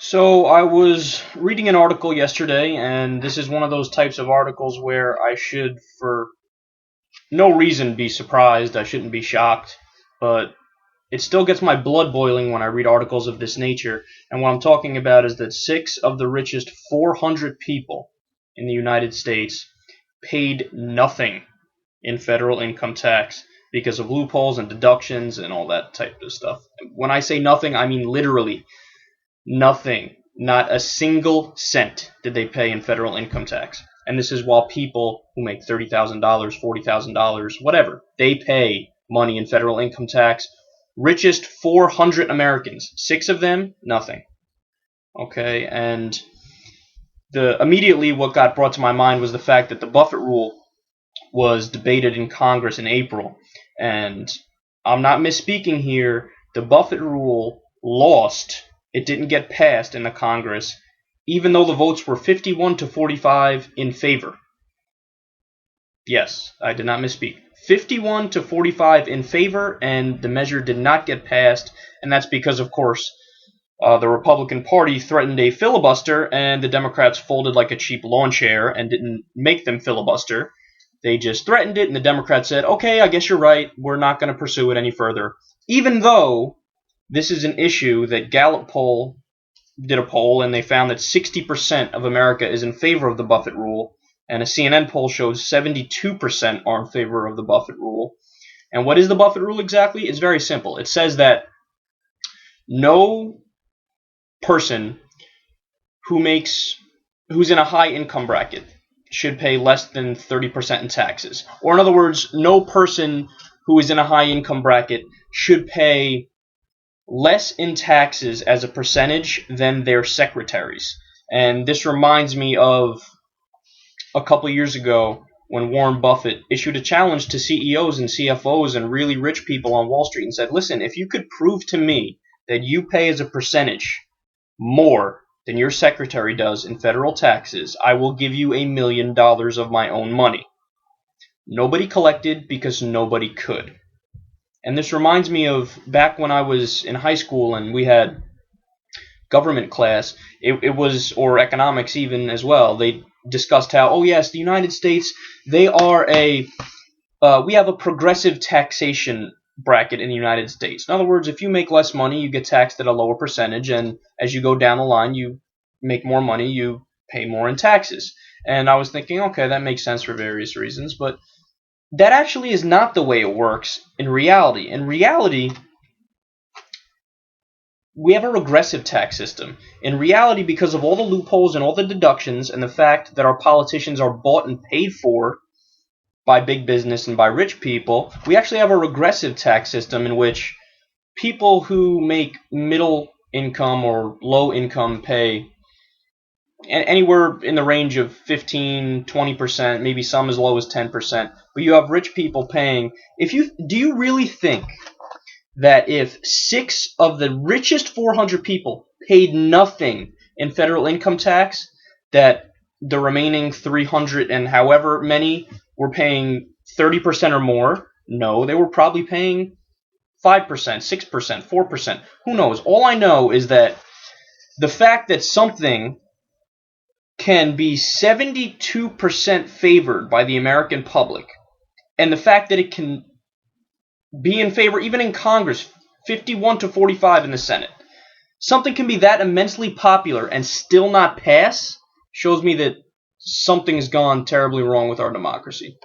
So I was reading an article yesterday, and this is one of those types of articles where I should, for no reason, be surprised. I shouldn't be shocked, but it still gets my blood boiling when I read articles of this nature. And what I'm talking about is that 6 of the richest 400 people in the United States paid nothing in federal income tax because of loopholes and deductions and all that type of stuff. When I say nothing, I mean literally nothing. Not a single cent did they pay in federal income tax. And this is while people who make $30,000, $40,000, whatever, they pay money in federal income tax. Richest 400 Americans, 6 of them, nothing. Okay, and immediately what got brought to my mind was the fact that the Buffett rule was debated in Congress in April. And I'm not misspeaking here. The Buffett rule lost. It didn't get passed in the Congress, even though the votes were 51 to 45 in favor. Yes, I did not misspeak. 51 to 45 in favor, and the measure did not get passed, and that's because, of course, the Republican Party threatened a filibuster, and the Democrats folded like a cheap lawn chair and didn't make them filibuster. They just threatened it, and the Democrats said, okay, I guess you're right, we're not going to pursue it any further, even though this is an issue that Gallup did a poll, and they found that 60% of America is in favor of the Buffett rule, and a CNN poll showed 72% are in favor of the Buffett rule. And what is the Buffett rule exactly? It's very simple. It says that no person who's in a high income bracket should pay less than 30% in taxes. Or in other words, no person who is in a high income bracket should pay less in taxes as a percentage than their secretaries. And this reminds me of a couple years ago when Warren Buffett issued a challenge to CEOs and CFOs and really rich people on Wall Street and said, listen, if you could prove to me that you pay as a percentage more than your secretary does in federal taxes, I will give you $1 million of my own money. Nobody collected because nobody could. And this reminds me of back when I was in high school and we had government class, or economics even as well. They discussed how, oh yes, the United States, we have a progressive taxation bracket in the United States. In other words, if you make less money, you get taxed at a lower percentage, and as you go down the line, you make more money, you pay more in taxes. And I was thinking, okay, that makes sense for various reasons, but that actually is not the way it works in reality. In reality, we have a regressive tax system. In reality, because of all the loopholes and all the deductions and the fact that our politicians are bought and paid for by big business and by rich people, we actually have a regressive tax system in which people who make middle income or low income pay anywhere in the range of 15, 20%, maybe some as low as 10%. But you have rich people paying. Do you really think that if 6 of the richest 400 people paid nothing in federal income tax, that the remaining 300 and however many were paying 30% or more? No, they were probably paying 5%, 6%, 4%. Who knows? All I know is that the fact that something can be 72% favored by the American public, and the fact that it can be in favor even in Congress, 51 to 45 in the Senate, something can be that immensely popular and still not pass, shows me that something's gone terribly wrong with our democracy.